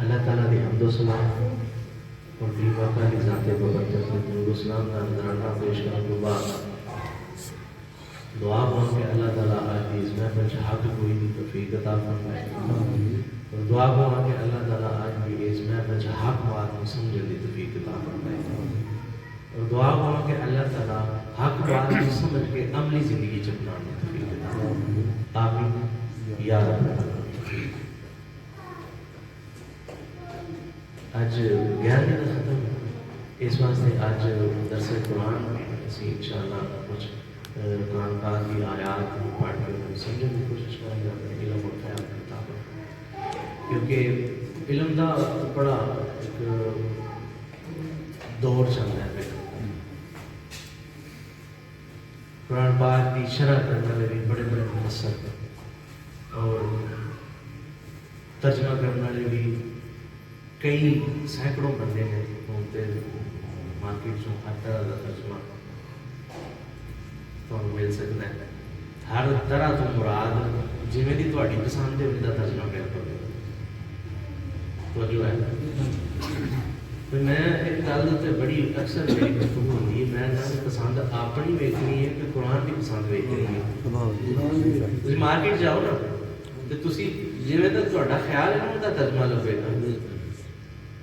اللہ تعالیٰ کی حمد و ثنا اور پیر آقا کی ذات بابرکت درود و سلام کا نذرانہ پیش کرنے کے بعد دعا مانگ کے اللہ تعالیٰ آج کی اس محفل سے حق کوئی بھی توفیق عطا فرمائے اور دعا مانگ کے اللہ تعالیٰ آج کی اس محفل سے حق بات کو سمجھنے کی توفیق عطا فرمائے اور دعا مانگ کے اللہ تعالیٰ حق بات کو سمجھ کے عملی زندگی چپنانے کی توفیق عطا فرمائے آمین یا رب العالمین۔ آج 11 دن ختم اس واسطے آج درس قرآن اسی انشاءاللہ کچھ قرآن پاک کی آیات پڑھ کے سمجھنے کی کوشش کریں گے اپنے علم اور خیال کے مطابق، کیونکہ علم کا بڑا ایک دور چل رہا ہے۔ قرآن پاک کی شرح کرنے والے بھی بڑے بڑے مفسر اور ترجمہ کرنے والے بھی کئی سینکڑوں بندے ہیں ہوتے مارکیٹ چوں ہر طرح کا ترجمہ تمہیں مل سکتا ہے، ہر طرح تو مراد جویں دی تہاڈی پسند ہے ان کا ترجمہ کر پاؤ تو جو ہے تو میں ایک گل تے بڑی اکثر میری گفتگو ہوتی ہے، میں نہ پسند اپنی ویکھنی ہے کہ قرآن کی پسند ویکھنی ہے۔ تسی مارکیٹ جاؤ نا تے تسی جویں تک تہاڈا خیال ہے ان کا ترجمہ لبے گا،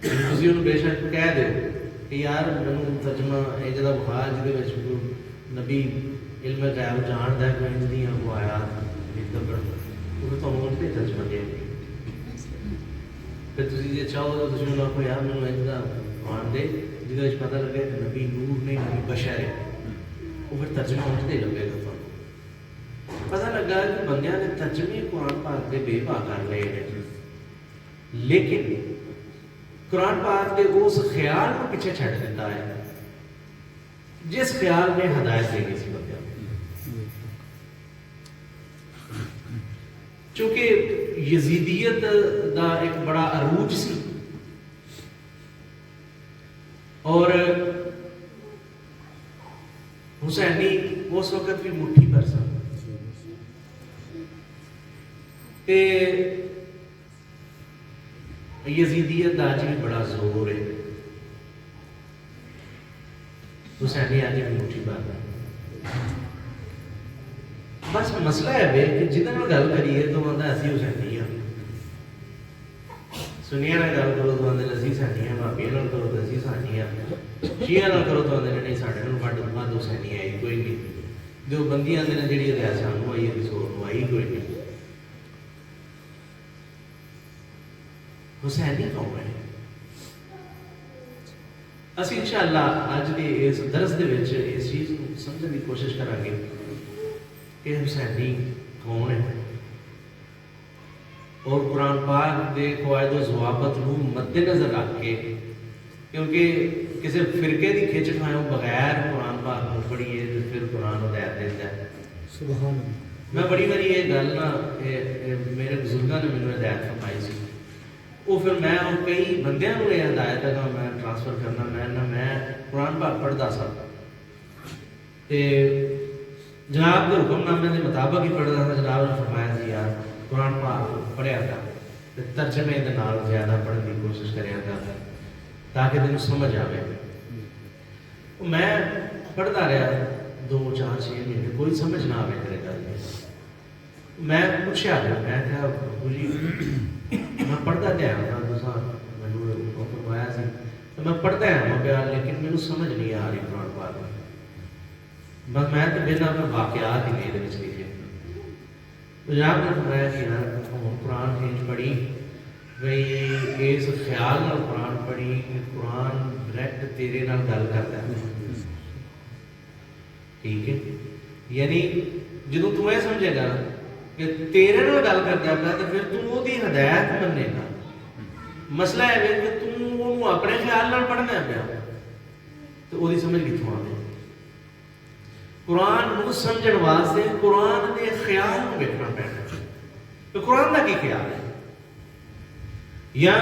تسی انہوں بے شک کہہ دو کہ یار مینوں ترجمہ یہ جگہ بخار جہد نبی علم غیب جاندا ہے کوئی نہیں وہ آیات لکھتا وہ تمہیں ان پہ ترجمہ دے پھر تسی جی چاہو تو تسی انہوں کو یار مینوں انجا مان دے جہد پتہ لگے کہ نبی نور نہیں نبی بشر ہے وہ پھر ترجمہ ان دے لگے گا تمہیں پتہ لگا کہ بندیاں نے ترجمے قرآن پاک دے بے پا کر لے ہیں، لیکن قرآن پاک کے اس خیال کو پیچھے چھڑ دیتا ہے جس خیال میں ہدایت دے گی سی بندے چونکہ یزیدیت دا ایک بڑا عروج سی اور حسینی اس وقت بھی مٹھی پر سن تے یزیدیت دا آج بھی بڑا زور ہے، حسینی آج بھی مٹھی بات ہے۔ بس مسئلہ ہے بے کہ جتنا گل کریے تو بندہ اسی حسینی ہیں، سنیا نہ گل کرو تو بندے اسی حسینی ہیں، بھابیاں نال کرو تو اسی حسینی ہیں، شیعہ نال کرو تو بندے نہیں ساڈے نال بڑھ حسینی ہے کوئی نہیں، جو بندیاں نے جڑی ہدایت سانوں آئی ہے کسی ہور آئی کوئی نہیں۔ حسینی کون ہے؟ اسی انشاءاللہ آج کے اس درس دے وچ اس چیز کو سمجھنے کی کوشش کریں گے کہ حسینی کون ہے اور قرآن پاک دے قواعد و ضوابط کو مد نظر رکھ کے، کیونکہ کسی فرقے کی کھچ کھایوں بغیر قرآن پاک کو پڑھیے تو پھر قرآن ہدایت دیتا ہے۔ سبحان اللہ۔ میں بڑی باری یہ گل نا میرے بزرگاں نے مینوں ہدایت فرمائی سی، وہ پھر میں کئی بندیاں کو یہ ہدایت ہے کہ میں ٹرانسفر کرنا میں قرآن پاک پڑھتا سا تے جناب کے حکم نامے کے مطابق ہی پڑھتا تھا۔ جناب نے فرمایا سی یار قرآن پاک پڑھیا تھا تے ترجمے دے نال زیادہ پڑھنے کی کوشش کریا تھا تاکہ تینوں سمجھ آئے۔ میں پڑھتا رہا 2 4 6 مہینے کوئی سمجھ نہ آئے میرے گل میں پوچھا میں کہا ابو جی میں پڑھتا تو آیا تھا مینوں فرمایا سی تو میں پڑھتا آیا پیا لیکن مینوں سمجھ نہیں آ رہی قرآن پاک بس میں تو بنا میں واقعات ہی نہیں لکھے تو جناب نے فرمایا کہ یار قرآن ہنج پڑھی بھئی اس خیال نال قرآن پڑھی کہ قرآن ڈائریکٹ تیرے نال گل کرتا ہے، ٹھیک ہے، یعنی جدوں تو یہ سمجھے گا کہ تیرے نال گل کرتا ہے تو پھر تو وہ دی ہدایت مننے گا۔ مسئلہ ہے کہ تو وہ اپنے خیال نال پڑھنا پیا تو وہ دی سمجھ کتوں آ گئی؟ قرآن کو سمجھن واسطے قرآن دے خیال کو دیکھنا پینا تو قرآن کا کی خیال ہے۔ یا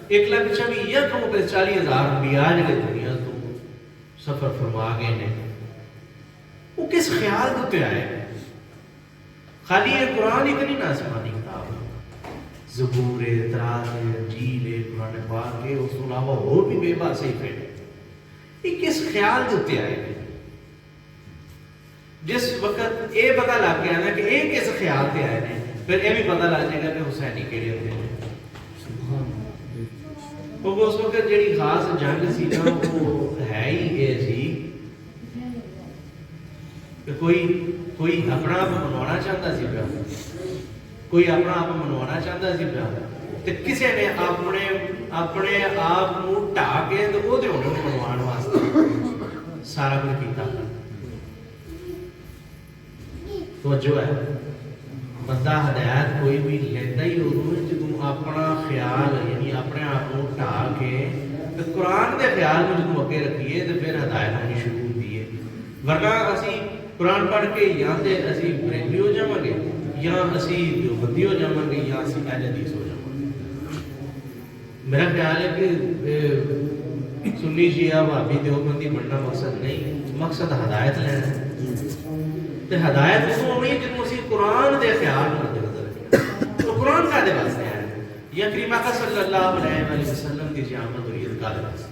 1,40,000 انبیاء جڑے دنیا تو سفر فرما گئے نے وہ کس خیال دیتے آئے؟ خالی یہ قرآن اتنی نہ آسمانی کتاب، زبور، تورات، انجیل، اس ਤੋਂ علاوہ اور بھی بے بات صحیح پہ یہ کس خیال کے اتنے آئے ہیں؟ جس وقت یہ پتہ لگ گیا نا کہ یہ کس خیال سے آئے ہیں، پھر یہ بھی پتہ لگ جائے گا کہ حسینی کہڑے ہوتے ہیں. کیونکہ اس وقت جڑی خاص جنگ سی نا وہ ہے ہی یہ سی کہ کوئی اپنا آپ منوانا چاہتا سی پیا، کوئی اپنا آپ منوانا چاہتا سی پیا، تے کسی نے اپنے آپ کو ڈھا کے تے وہ منوان واسطے سارا کچھ کیتا. توجہ ہے، بندہ ہدایت کوئی بھی لینا ہی ادو جدوں اپنا خیال یعنی اپنے آپ کو ڈھا کے قرآن کے خیال کو جدوں اگے رکھیے تو پھر ہدایت ہونی شروع ہوتی ہے. ورنہ اسی قرآن پڑھ کے یا تو اسی بریلوی ہو جاؤں گے یا اسی دیوبندی ہو جاؤں گے یا اسی اہل حدیث ہو جاؤں گے. میرا خیال ہے کہ سنی شیعہ وہابی دیوبندی بننا مقصد نہیں، مقصد ہدایت لینا ہے. تو ہدایت اس کو نہیں جن اسی قرآن دے خیال مد نظر رکھنا. تو قرآن کا دے واسطے ہے یا کریم آقا صلی اللہ علیہ وسلم کی قیامت ہوئی ہے کا دے واسطے.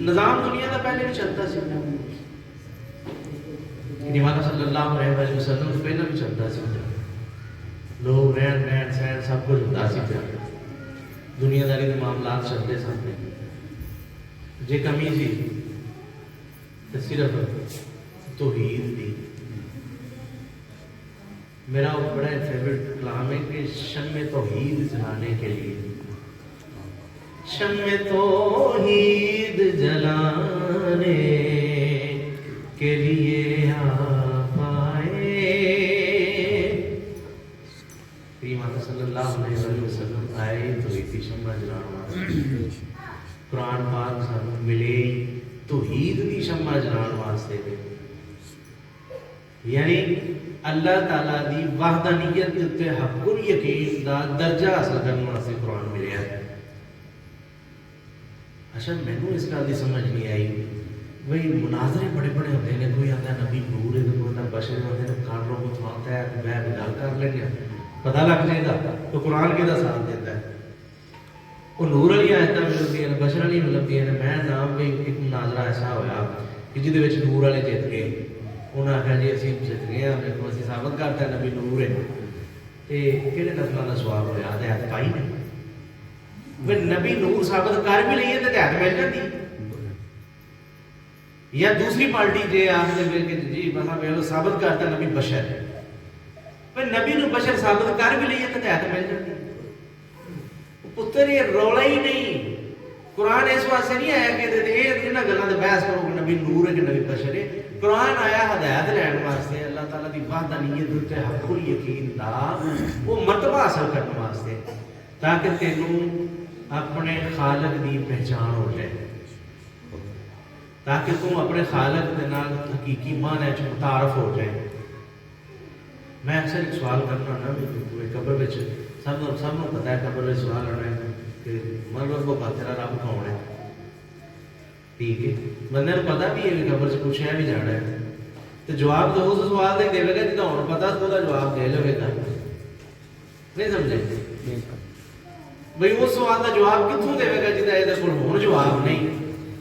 نظام دنیا کا پہلے بھی چلتا سی، کریم آقا صلی اللہ علیہ وسلم سے پہلے بھی چلتا سی. لوگ رہن سہن سب کچھ ہوتا سی پیا، دنیا داری کے معاملات چلتے سامنے. جے کمی سی تو صرف توحید دی. میرا بڑا فیوریٹ کلام ہے کہ شمع توحید جلانے کے لیے، شمع توحید جلانے کے لیے آپ آئے. کریم آقا صلی اللہ علیہ وسلم آئے توحید کی شمع جلانے. قرآن پاک سانو ملے توحید کی شمع جلان واسطے دے، یعنی اللہ تعالیٰ دی وحدانیت تے حق الیقین دا درجہ حاصل کرنے واسطے قرآن ملیا ہے. اچھا مینوں اس گل دی سمجھ نہیں آئی بھئی مناظرے بڑے بڑے ہوتے ہیں، کوئی آتا ہے نبی نور ہے، کوئی آتا ہے بشر ہوتے ہیں، کر لو کو تھوڑا ہے میں گل کر لیں گے پتہ لگ جائے گا. تو قرآن کے دا ساتھ دیتا ہے، وہ نور والی آیتاں ملتی ہیں، بشر والی ملتی ہیں. میں نام بھی ایک مناظرہ ایسا ہوا کہ جہدے وچ نور والے جیت گئے. انہوں نے آخیا جی اسی جیت گئے ہیں، دیکھو اسی ثابت کرتا ہے نبی نور ہے. تے کہڑے نسلوں کا سوال ہوا ہدایت پائی نہیں. نبی نور ثابت کر بھی لئیے تو ہدایت مل جاتی. یا دوسری پارٹی جی آخر جی مطلب ثابت کرتا نبی بشر ہے، پر نبی نو بشر ثابت کر بھی لئیے تو ہدایت مل جاتی. پتر یہ رولا ہی نہیں. قرآن اس واسطے نہیں آیا کہ انہاں گلاں تے بحث کرو کہ نبی نور ہے کہ نبی بشر ہے. قرآن آیا ہدایت لین واسطے، اللہ تعالیٰ دی وحدانیت تے حق الیقین دا وہ مرتبہ حاصل کرنے واسطے، تاکہ تینوں اپنے خالق دی پہچان ہو جائے، تاکہ تم اپنے خالق دے نال حقیقی معنی وچ متعارف ہو جائے. میں اکثر ایک سوال کرنا نا قبر وچ سب کو پتا ہے قبر میں سوال آنا ہے کہ مرد کو تیرا رب کون ہے. ٹھیک ہے، بندے کو پتا بھی ہے کہ قبر سے پوچھا بھی جانا ہے تو جواب تو اس سوال دے دے گا جہاں ہوں پتا تو جواب دے لے گا. نہیں سمجھے بھائی اس سوال کا جواب کتوں دے گا جہاں یہ ہوں جواب نہیں.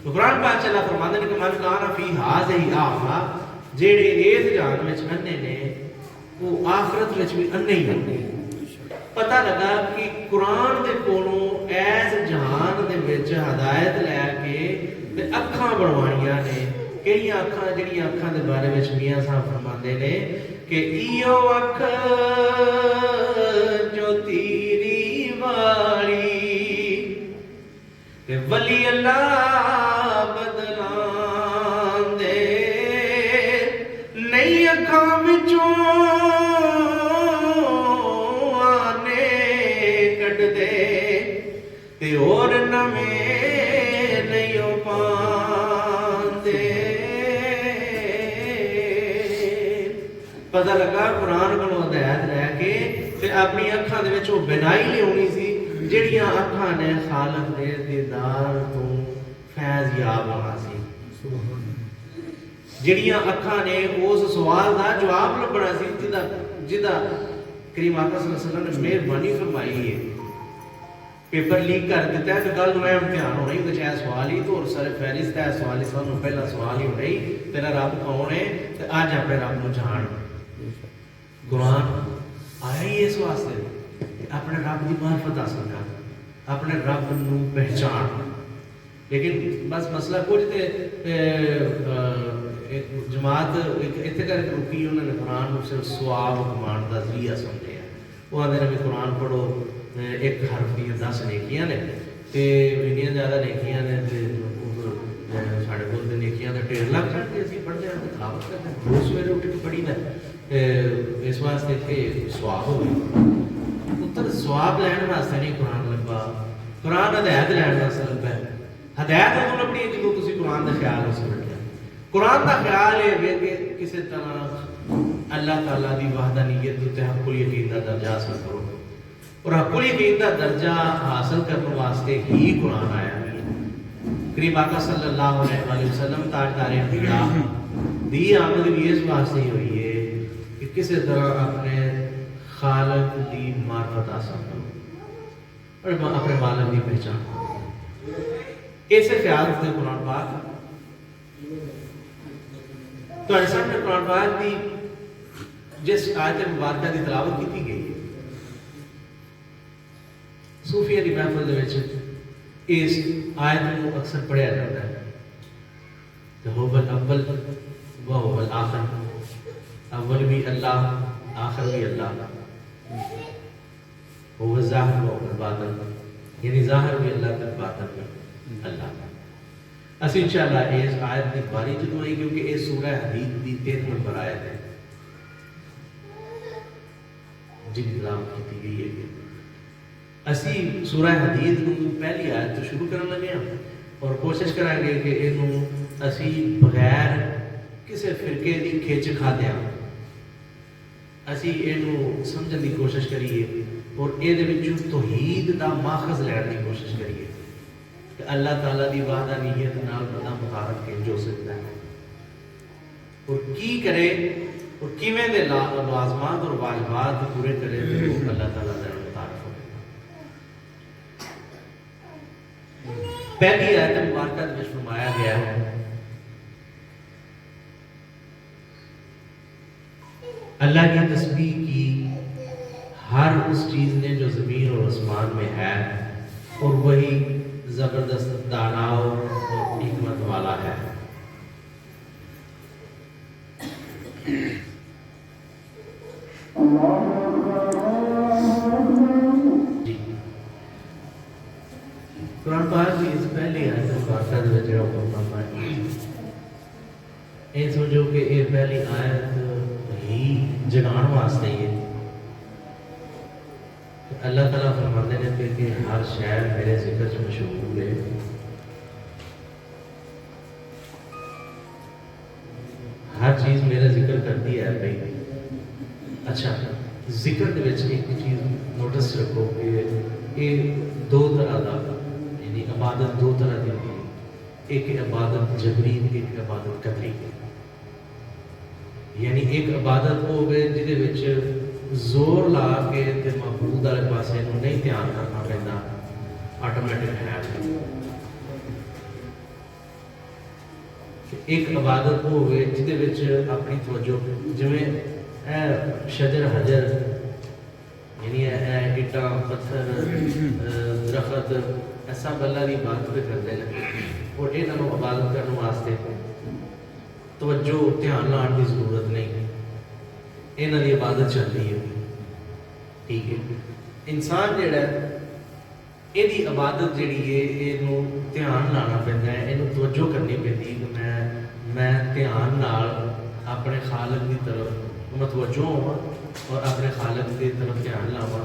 تو قرآن پاک چلا فرماتے ہیں کہ من کان فی ہذہ اعمیٰ، جہے اس جہان میں انے نے وہ آخرت میں بھی انے ہی انے. پتہ لگا کہ قرآن دے کولوں ایس جہان دے وچ ہدایت لے کے تے اکھاں بنوانیاں نے. کئی اکھاں جڑیاں اکھاں دے بارے وچ میاں صاحب فرماندے نے کہ ایو اکھ جو تیری والی تے ولی اللہ بدلان دے نئی اکھاں وچوں تے اور نویں نہیں پاندے. پتہ لگا قرآن کو ہدایت لے کے تے اپنی اکھاں دے وچ او بنائی لیونی سی جڑیاں اکھاں نے خالق دے دیدار تو فیض یاب ہونا سی، جڑیاں اکھاں نے اس سوال دا جواب لبنا سی جدا کریم آقا صلی اللہ علیہ وسلم نے مہربانی فرمائی ہے، پیپر لیک کر دیتا ہے تو کل میں امتحان ہونا ہی، تو سوال ہی تو اور سارے فہرست ہے سوال ہی، سب پہلا سوال ہی ہونا ہی تیرا رب کون ہے، تو اج اپنے رب کو جان۔ قرآن آیا ہی اس واسطے کہ اپنے رب کی معرفت حاصل کر، اپنے رب نو پہچان۔ لیکن بس مسئلہ کچھ تے ایک جماعت اتنے کر کے رکی، انہوں نے قرآن کو صرف سواب کمان کا ذریعہ سمجھے ہیں۔ وہ آدھے نے بھی قرآن پڑھو ایک حرف دیا 10 نیکیاں نے، تے انیاں زیادہ نیکیاں نے ساڑھے کو نیکیاں کا ڈھیر لگ جان کے اسی پڑھتے ہیں تلاوت کرتے ہیں، روز سویرے اٹھ کے پڑھی ہے، اس واسطے کہ سواب ہو گئی۔ پتر سواب لین واسطے نہیں قرآن لگا، قرآن ہدایت لین واسطے لگا ہے۔ ہدایت ادو لبنی ہے جدو تسی قرآن کا خیال ہو سمجھتے ہیں۔ قرآن کا خیال ہے کہ کسی طرح اللہ تعالیٰ کی وحدانیت تے حق الیقین کا درجہ حاصل کرو، اور حق الیقین کا درجہ حاصل کرنے واسطے ہی قرآن آیا ہے۔ کریم آقا صلی اللہ علیہ وسلم تاجدار انبیاء دی آمد بھی اس واسطے ہی ہوئی ہے کہ کسی طرح اپنے خالق کی معرفت حاصل کرو اور اپنے مالک کی پہچان کرو۔ ایسے خیال سے قرآن پاک تو ایسا میں قرآن پاک کی جس آیت مبارکہ کی تلاوت کی گئی ہے، صوفیہ کی محفل دے وچ اس آیت کو اکثر پڑھیا جاتا ہے کہ هو الاول و هو الآخر، اول بھی اللہ آخر بھی اللہ، هو الظاہر و هو الباطن، یعنی ظاہر بھی اللہ تک باطن بھی اللہ۔ اسی انشاءاللہ اس آیت کی باری جدوں آئی کیونکہ اس سورہ حدید کی 3 نمبر آیت ہے جن کی تلاوت کی گئی ہے۔ اسی سورہ حدید کو پہلی آیت تو شروع کرنے لگے ہیں اور کوشش کریں گے کہ یہ اسی بغیر کسی فرقے کی کھچ کھا دیا اسی یہ سمجھنے کی کوشش کریے اور یہ توحید کا ماخذ لینے کی کوشش کریے کہ اللہ تعالیٰ کی وحدانیت نال بندہ متعارف کنج ہو سکتا ہے اور کی کرے اور کیویں دے لازمات اور واجبات پورے کرے تو اللہ تعالیٰ کا متعارف ہو۔ پہلی آیت مبارکہ میں فرمایا گیا ہے اللہ کی تسبیح کی ہر اس چیز نے جو زمین اور آسمان میں ہے اور وہی زبردست دانا اور حکمت والا ہے۔ جی قرآن پاک کی اس پہلی آیت مبارکہ میں جو یہ سمجھو کہ یہ پہلی آیت ہی جگان واسطے ہی ہے۔ اللہ تعالیٰ فرماتے ہیں کہ ہر شہر میرے ذکر سے مشہور ہے، ہر چیز میرا ذکر کرتی ہے بھائی۔ اچھا ذکر دے وچ ایک چیز نوٹس رکھو کہ یہ دو طرح کا یعنی عبادت دو طرح کی ہوتی ہے، ایک عبادت جبری ایک عبادت قدری۔ یعنی ایک عبادت وہ ہوگی جہدے وچ زور لا کے تے معبود والے پاسے نوں نہیں دھیان کرنا پیندا، آٹومیٹک ہے۔ ایک عبادت وہ ہوئے جہدے وچ اپنی توجہ جویں شجر حجر یعنی اٹاں پتھر درخت ایسا اللہ کی عبادت پہ کرتے ہیں اور انہوں عبادت کرنے واسطے توجہ دھیان لانے کی ضرورت نہیں، انہوں کی عبادت چلتی ہے۔ ٹھیک ہے، انسان جڑا ہے یہ عبادت جڑی ہے یہ دھیان لانا پہنتا ہے، یہ توجہ کرنی پہنتی کہ میں دھیان نال اپنے خالق کی طرف متوجہ ہوا اور اپنے خالق کی طرف دھیان لاوا۔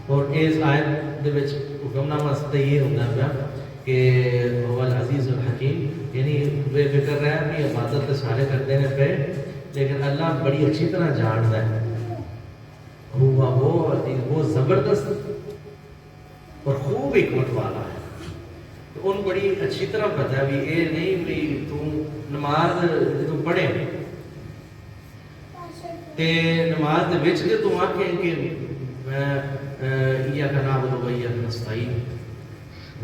اور اس آیت دے وچ حکم نامہ سے یہ ہوتا پیا کہ هو العزیز الحکیم، یعنی بے فکر رہا کہ عبادت تو سارے کرتے ہیں پہ لیکن اللہ بڑی اچھی طرح جانتا ہے، وہ زبردست اور خوب حکمت والا ہے۔ تو ان بڑی اچھی طرح پتا بھی یہ نہیں بھی تو نماز تو پڑھے تے نماز دے وچ تے تو آکھیں کہ میں ایاک نعبد و ایاک نستعین،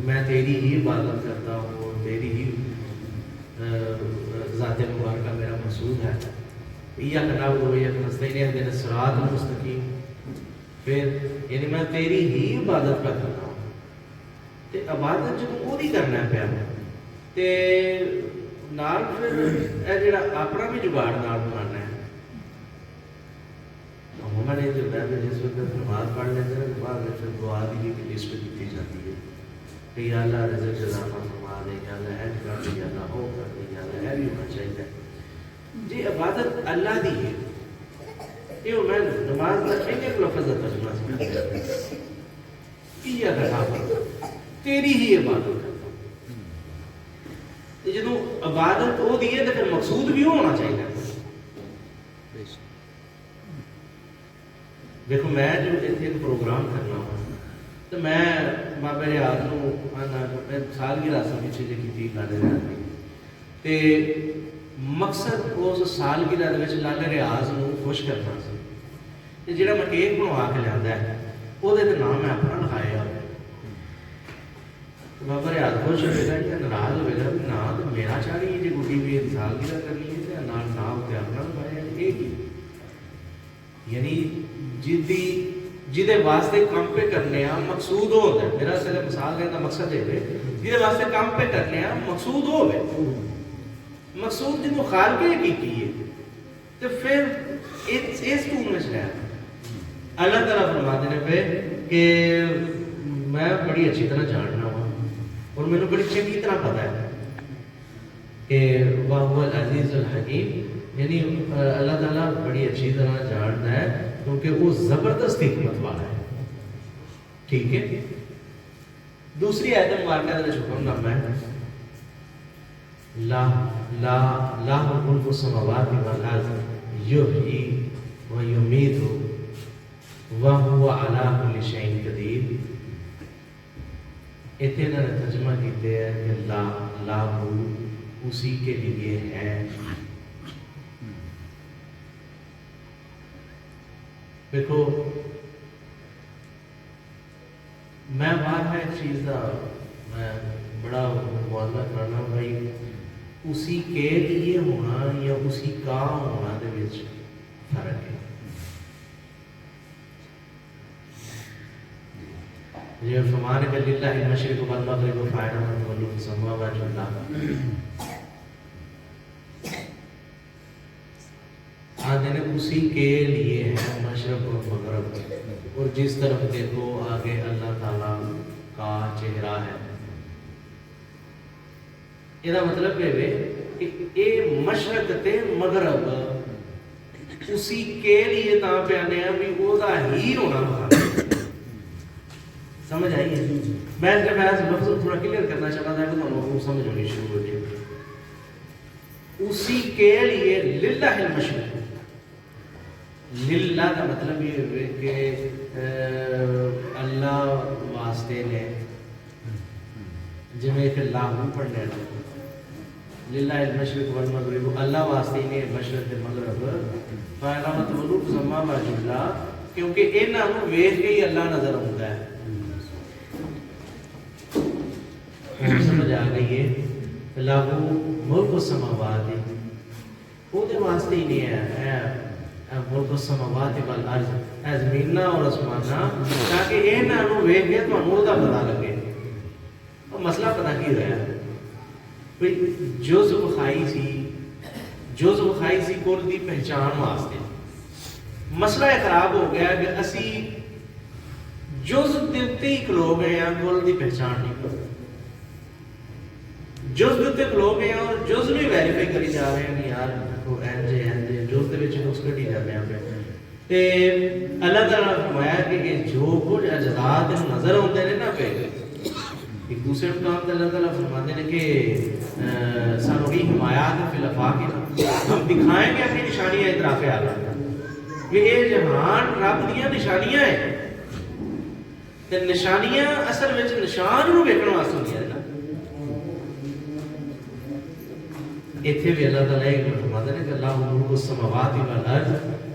میں تیری ہی عبادت کرتا ہوں اور تیری ہی ذات مبارکہ میرا مقصود ہے. ایاک نعبد و ایاک نستعین اہدنا الصراط المستقیم. پھر یعنی میں تیری ہی عبادت پہ کرتا ہوں. تے عبادت جب وہی کرنا پیا تے نال پھر اے جڑا اپنا بھی جگاڑ نال بنانا ہے. عموماً یہ جو ہے جس وقت نماز پڑھ لیتے ہیں بعد میں پھر دعا کی بھی لسٹ دیتی جاتی ہے کہ یا اللہ رزق اضافہ فرما دے، یا اللہ ایڈ کر دے، یا اللہ ہو کر دے، یا اللہ بھی ہونا چاہیے. جی عبادت اللہ دی ہے. یہ میں نماز کا ایک لفظ کا ترجمہ سمجھتا ہوں یا اللہ تیری ہی عبادت کرتا ہوں. جب عبادت وہ دی ہے تو پھر مقصود بھی ہونا چاہیے. دیکھو میں جو ایک پروگرام کرنا ہوں تو میں بابا ریاض نو سالگرہ سے پیچھے جی کی لالے ریاض کی تے مقصد اس سالگرہ لالے ریاض نو خوش کرنا سی. تے جڑا میں کیک بنوا کے لیا ہے وہ نام میں اپنا لکھایا ہوا. بابا ریاض خوش ہوئے گا یا ناراض ہوئے گا بھی نہ تو میرا چاہ رہی ہے جی گڈی بھی سالگرہ کرنی ہے تو نام اتنے اپنا لکھایا یہ یعنی جہدے واسطے کام پہ کرنے مقصود ہوتا ہے. میرا صرف مثال دینے کا مقصد یہ ہے جہدے واسطے کام پہ کرنے مقصود ہوئے مقصود جنہوں خالقے کی ہے تو پھر اس ٹون میں چلے اللہ تعالیٰ فرماتے ہیں پہ کہ میں بڑی اچھی طرح جاننا ہوں اور میرے بڑی چنگی طرح پتہ ہے کہ وَهُوَ الْعَزِيزُ الْحَكِيمُ. یعنی اللہ تعالیٰ بڑی اچھی طرح جانتا ہے کیونکہ وہ زبردست حکمت والا ہے. ٹھیک ہے. دوسری آیت مبارکہ کا حکم نامہ ہے لا ملک السماوات والارض یحیی و یمیت وہو علی کل شیء قدیر. اتنے نے ترجمہ کیتے ہیں کہ لا اسی کے لیے ہے. دیکھو میں بات ہے ایک چیز کا میں بڑا موازنہ کرنا بھائی اسی کے لیے ہونا یا اسی کا ہونا دے وچ فرق ہے. یہ فرمان ہے کہ للہ المشرق والمغرب فاینما تولوا فثم وجه اللہ. آدھے اسی کے لیے ہے مشرق اور مغرب اور جس طرف دیکھو آگے اللہ تعالیٰ کا چہرہ ہے. یہ مطلب ہے کہ مشرق تے مغرب اسی کے لیے تا پہ آنے ہیں بھی وہ دا ہی ہونا بخار. سمجھ آئی ہے. میں جب ایسا لفظ تھوڑا کلیئر کرنا چاہتا تھا کہ وہ سمجھ ہونی شروع ہو جائے. اسی کے لیے للہ المشرق. للہ کا مطلب یہ ہے کہ اللہ واسطے نے جب ایک لاہو پڑھنے للہ المشرق والمغرب اللہ واسطے نے مشرق مغرب فاینما تولوا فثم وجه اللہ کیونکہ انہاں نوں ویکھ کے ہی اللہ نظر آتا ہے. سمجھ آ گئی ہے. لاہو ملک السماوات وہ دے واسطے ہی نہیں ہے ملک السماوات والارض اے زمیناں اور آسماناں تاکہ انہاں نوں ویکھ کے تانوں دا پتہ لگے. اور مسئلہ پتہ کی ہویا بھئی جز بخائی سی کل دی پہچان واسطے. مسئلہ خراب ہو گیا کہ اسی جز دیتے ہی کھلو گئے ہیں کل دی پہچان نہیں کرتے. جز دیتے کھلو گئے ہیں اور جز نہیں ویریفائی کری جا رہے ہیں کہ یار اینجے جز دے وچ نقص کٹی جاتے ہیں تے اللہ تعالیٰ نے فرمایا کہ جو کچھ اجزاء نظر ہوتے ہیں نا پہ ایک دوسرے مقام تے اللہ تعالیٰ فرماتے ہیں کہ سنوری حمایات فی الافاق ہم دکھائیں گے اپنی نشانیاں اطراف عالم کہ یہ جہان رب دیاں نشانیاں ہیں تے نشانیاں اصل وچ نشان نوں ویکھن واسطے ہوندیاں نا. ایتھے بھی اللہ تعالیٰ ایک فرماتے ہیں کہ اللہ ملک السماوات والارض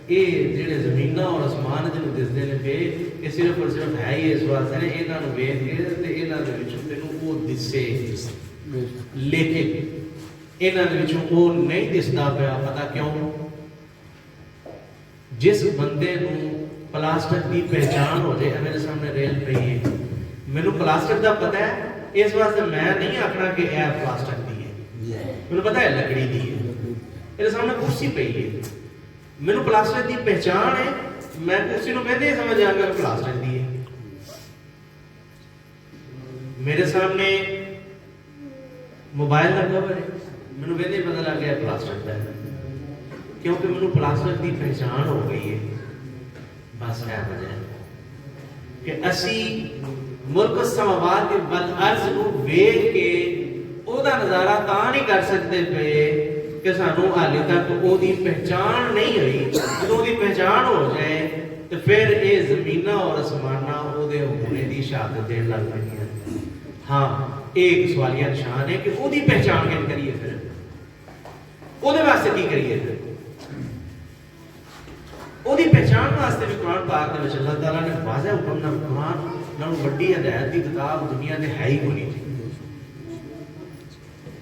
یہ جڑے زمیناں اور آسمان دے ਦਿਸਦੇ ਨੇ ਪਏ, ਇਹ ਸਿਰਫ ਔਰ ਸਿਰਫ ਹੈ ਹੀ ਇਸ ਵਾਸਤੇ ਨੇ ਇਹਨਾਂ ਨੂੰ ਵੇਖ ਕੇ ਤੇ ਇਹਨਾਂ ਦੇ ਵਿੱਚੋਂ ਤੈਨੂੰ ਉਹ ਦਿਸੇ, ਲੇਕਿਨ ਇਹਨਾਂ ਦੇ ਵਿੱਚੋਂ ਉਹ ਨਹੀਂ ਦਿਸਦਾ ਪਿਆ। ਪਤਾ ਕਿਉਂ? ਜਿਸ ਬੰਦੇ ਨੂੰ ਪਲਾਸਟਿਕ ਦੀ ਪਹਿਚਾਣ ਹੋ ਜਾਏ, ਮੇਰੇ ਸਾਹਮਣੇ ਰੇਲ ਪਈ ਹੈ, ਮੈਨੂੰ ਪਲਾਸਟਿਕ ਦਾ ਪਤਾ ਹੈ, ਇਸ ਵਾਸਤੇ ਮੈਂ ਨਹੀਂ ਆਖਣਾ ਕਿ ਇਹ ਪਲਾਸਟਿਕ ਦੀ ਹੈ, ਮੈਨੂੰ ਪਤਾ ਹੈ ਲੱਕੜੀ ਦੀ ਹੈ। ਇਹਦੇ ਸਾਹਮਣੇ ਕੁਰਸੀ ਪਈ ਹੈ, ਮੈਨੂੰ ਪਲਾਸਟਿਕ ਦੀ ਪਹਿਚਾਣ ਹੈ, ਮੈਂ ਕੁਰਸੀ ਨੂੰ ਮੈਂ ਨਹੀਂ ਸਮਝ ਆਂਗਾ ਕਿ ਪਲਾਸਟਿਕ ਦੀ ਹੈ। ਮੇਰੇ ਸਾਹਮਣੇ ਮੋਬਾਈਲ ਦਾ ਕਵਰ ਹੈ, ਮੈਨੂੰ ਵੇਲੇ ਪਤਾ ਲੱਗ ਗਿਆ ਪਲਾਸਟਿਕ ਦਾ ਹੈ, ਕਿਉਂਕਿ ਮੈਨੂੰ ਪਲਾਸਟਿਕ ਦੀ ਪਹਿਚਾਣ ਹੋ ਗਈ ਹੈ। ਬਸ ਇਹ ਵਜ੍ਹਾ ਹੈ ਕਿ ਅਸੀਂ ਮੁਲਕ ਸਮਾਵਾਤ ਦੇ ਬਲ ਅਰਜ਼ ਨੂੰ ਵੇਖ ਕੇ ਉਹਦਾ ਨਜ਼ਾਰਾ ਤਾਂ ਨਹੀਂ ਕਰ ਸਕਦੇ ਪਏ ਕਿ ਸਾਨੂੰ ਹਾਲੇ ਤੱਕ ਉਹਦੀ ਪਹਿਚਾਣ ਨਹੀਂ ਹੋਈ। ਜਦੋਂ ਉਹਦੀ ਪਹਿਚਾਣ ਹੋ ਜਾਏ ਤੇ ਫਿਰ ਇਹ ਜ਼ਮੀਨਾਂ ਔਰ ਅਸਮਾਨਾਂ ਉਹਦੇ ਹੋਣੇ ਦੀ ਸ਼ਹਾਦਤ ਦੇਣ ਲੱਗ ਪੈਂਦੀਆਂ। ਹਾਂ, ਇਹ ਇੱਕ ਸਵਾਲੀਆ ਨਿਸ਼ਾਨ ਹੈ ਕਿ ਉਹਦੀ ਪਹਿਚਾਣ ਕਿਵੇਂ ਕਰੀਏ, ਫਿਰ ਉਹਦੇ ਵਾਸਤੇ ਕੀ ਕਰੀਏ? ਫਿਰ ਉਹਦੀ ਪਹਿਚਾਣ ਵਾਸਤੇ ਵੀ ਕੁਰਾਨ ਪਾਕ ਦੇ ਵਿੱਚ ਅੱਲਾਹ ਤਾਲਾ ਨੇ ਵਾਜ਼ਿਹ ਹੁਕਮ ਨਾਲ ਕੁਰਾਨ ਨਾਲ ਵੱਡੀ ਹਦਾਇਤ ਦੀ ਕਿਤਾਬ ਦੁਨੀਆ ਤੇ ਹੈ ਹੀ ਕੋਈ ਨਹੀਂ।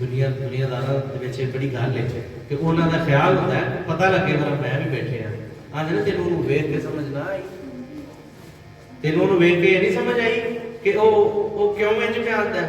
ਦੁਨੀਆਦਾਰਾਂ ਦੇ ਵਿੱਚ ਇਹ ਬੜੀ ਗੱਲ ਹੈ ਕਿ ਉਹਨਾਂ ਦਾ ਖਿਆਲ ਹੁੰਦਾ ਹੈ ਪਤਾ ਲੱਗੇ ਮੇਰਾ ਮੈਂ ਵੀ ਬੈਠੇ ਆ ਆਂਦੇ ਨਾ ਤੈਨੂੰ ਉਹਨੂੰ ਵੇਖ ਕੇ ਸਮਝ ਨਾ ਆਈ, ਤੈਨੂੰ ਉਹਨੂੰ ਵੇਖ ਕੇ ਇਹ ਨਹੀਂ ਸਮਝ ਆਈ ਕਿ ਉਹ ਕਿਉਂ ਇੰਜ ਪਿਆਰਦਾ ਹੈ,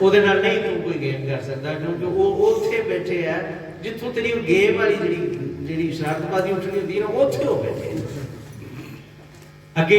ਉਹਦੇ ਨਾਲ ਨਹੀਂ ਤੂੰ ਕੋਈ ਗੇਮ ਕਰ ਸਕਦਾ ਕਿਉਂਕਿ ਉਹ ਉੱਥੇ ਬੈਠੇ ਆ ਜਿੱਥੋਂ ਤੇਰੀ ਗੇਮ ਵਾਲੀ ਜਿਹੜੀ ਸ਼ਰਾਰਤਬਾਜ਼ੀ ਉੱਠਣੀ ਹੁੰਦੀ ਨਾ ਉੱਥੇ ਹੋ ਬੈਠੇ। ਅੱਗੇ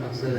ਮਕਸਦ